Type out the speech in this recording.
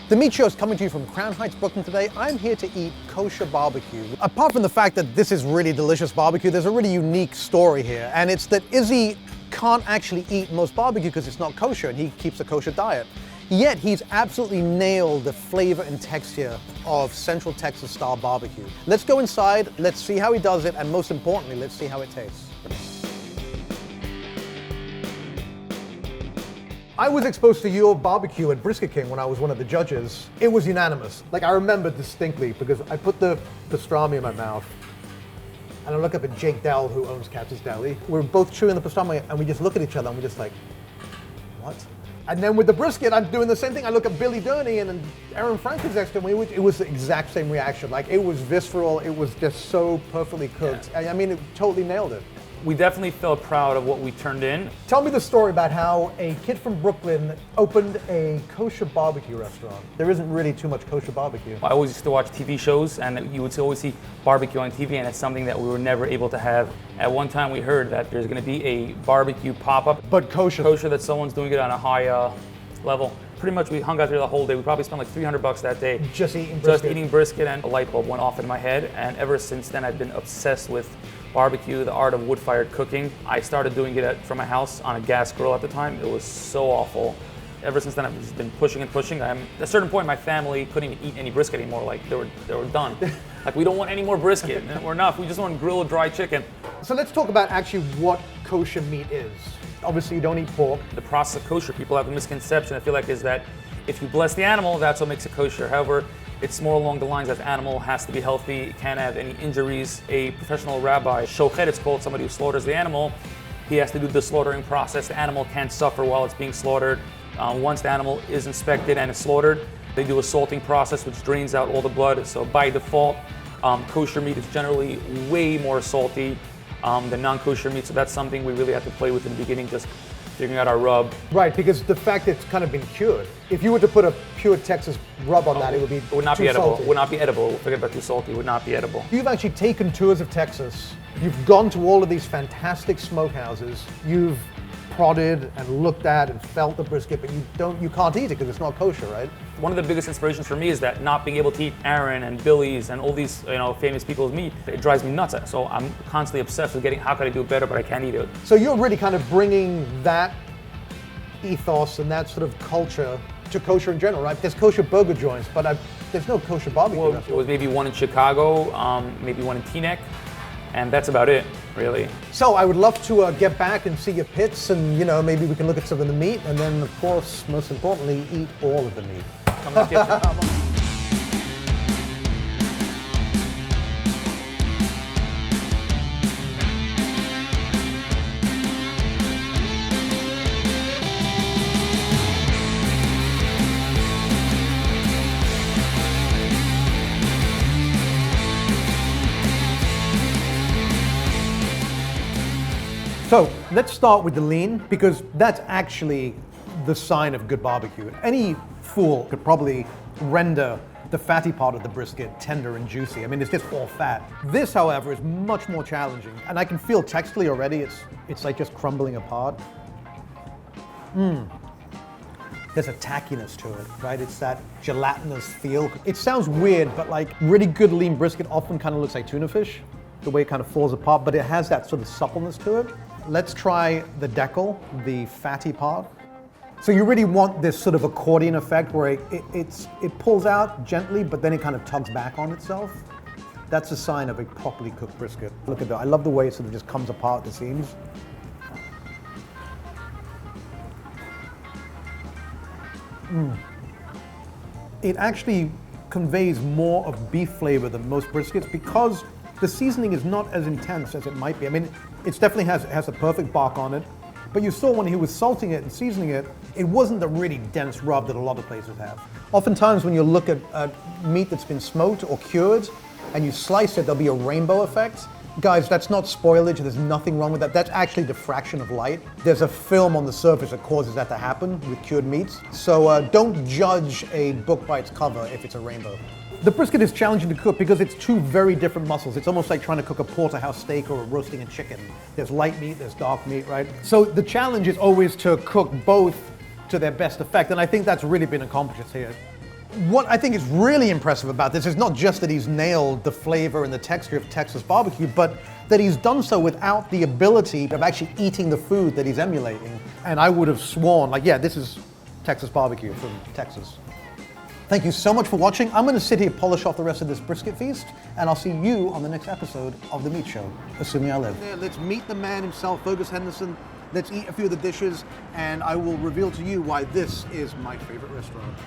The Meat Show is coming to you from Crown Heights, Brooklyn today. I'm here to eat kosher barbecue. Apart from the fact that this is really delicious barbecue, there's a really unique story here, and it's that Izzy can't actually eat most barbecue because it's not kosher, and he keeps a kosher diet. Yet he's absolutely nailed the flavor and texture of Central Texas style barbecue. Let's go inside, let's see how he does it, and most importantly, let's see how it tastes. I was exposed to your barbecue at Brisket King when I was one of the judges. It was unanimous. Like, I remember distinctly because I put the pastrami in my mouth and I look up at Jake Dell, who owns Katz's Deli. We're both chewing the pastrami and we just look at each other and we're just like, what? And then with the brisket, I'm doing the same thing. I look at Billy Durney and Aaron Franklin's next to me. It was the exact same reaction. Like, it was visceral. It was just so perfectly cooked. Yeah. I mean, it totally nailed it. We definitely felt proud of what we turned in. Tell me the story about how a kid from Brooklyn opened a kosher barbecue restaurant. There isn't really too much kosher barbecue. I always used to watch TV shows and you would always see barbecue on TV, and it's something that we were never able to have. At one time we heard that there's gonna be a barbecue pop-up. But kosher. Kosher, that someone's doing it on a high level. Pretty much we hung out there the whole day. We probably spent like $300 that day. Just eating brisket. Just eating brisket, and a light bulb went off in my head. And ever since then I've been obsessed with barbecue, the art of wood-fired cooking. I started doing it from my house on a gas grill at the time. It was so awful. Ever since then, I've just been pushing and pushing. At a certain point, my family couldn't even eat any brisket anymore. Like, they were done. Like, we don't want any more brisket. We're enough. We just want grilled dry chicken. So let's talk about actually what kosher meat is. Obviously, you don't eat pork. The process of kosher, people have a misconception, I feel like, is that if you bless the animal, that's what makes it kosher. However, it's more along the lines that the animal has to be healthy, it can't have any injuries. A professional rabbi, shochet, it's called, somebody who slaughters the animal, he has to do the slaughtering process. The animal can't suffer while it's being slaughtered. Once the animal is inspected and is slaughtered, they do a salting process which drains out all the blood. So by default, kosher meat is generally way more salty than non-kosher meat. So that's something we really had to play with in the beginning, just figuring out our rub. Right, because the fact that it's kind of been cured. If you were to put a pure Texas rub on that, it would be would not too be edible. salty. Would not be edible. Forget about too salty. Would not be edible. You've actually taken tours of Texas. You've gone to all of these fantastic smokehouses. You've prodded and looked at and felt the brisket, but you can't eat it because it's not kosher, right? One of the biggest inspirations for me is that not being able to eat Aaron and Billy's and all these famous people's meat, it drives me nuts. So I'm constantly obsessed with how can I do it better, but I can't eat it. So you're really kind of bringing that ethos and that sort of culture to kosher in general, right? There's kosher burger joints, but there's no kosher barbecue. Well, it was maybe one in Chicago, maybe one in Teaneck, and that's about it, really. So I would love to get back and see your pits, and maybe we can look at some of the meat, and then of course, most importantly, eat all of the meat. Come to the kitchen. So let's start with the lean, because that's actually the sign of good barbecue. Any fool could probably render the fatty part of the brisket tender and juicy. I mean, it's just all fat. This, however, is much more challenging. And I can feel texturally already, it's like just crumbling apart. There's a tackiness to it, right? It's that gelatinous feel. It sounds weird, but like really good lean brisket often kind of looks like tuna fish, the way it kind of falls apart, but it has that sort of suppleness to it. Let's try the decal, the fatty part. So you really want this sort of accordion effect where it pulls out gently, but then it kind of tugs back on itself. That's a sign of a properly cooked brisket. Look at that. I love the way it sort of just comes apart at the seams. It actually conveys more of beef flavor than most briskets because the seasoning is not as intense as it might be. I mean, it definitely has a perfect bark on it, but you saw when he was salting it and seasoning it, it wasn't the really dense rub that a lot of places have. Oftentimes when you look at meat that's been smoked or cured and you slice it, there'll be a rainbow effect. Guys, that's not spoilage, there's nothing wrong with that. That's actually diffraction of light. There's a film on the surface that causes that to happen with cured meats. So don't judge a book by its cover if it's a rainbow. The brisket is challenging to cook because it's two very different muscles. It's almost like trying to cook a porterhouse steak or roasting a chicken. There's light meat, there's dark meat, right? So the challenge is always to cook both to their best effect, and I think that's really been accomplished here. What I think is really impressive about this is not just that he's nailed the flavor and the texture of Texas barbecue, but that he's done so without the ability of actually eating the food that he's emulating. And I would have sworn, like, yeah, this is Texas barbecue from Texas. Thank you so much for watching. I'm going to sit here, polish off the rest of this brisket feast, and I'll see you on the next episode of The Meat Show, assuming I live. Let's meet the man himself, Fergus Henderson. Let's eat a few of the dishes, and I will reveal to you why this is my favorite restaurant.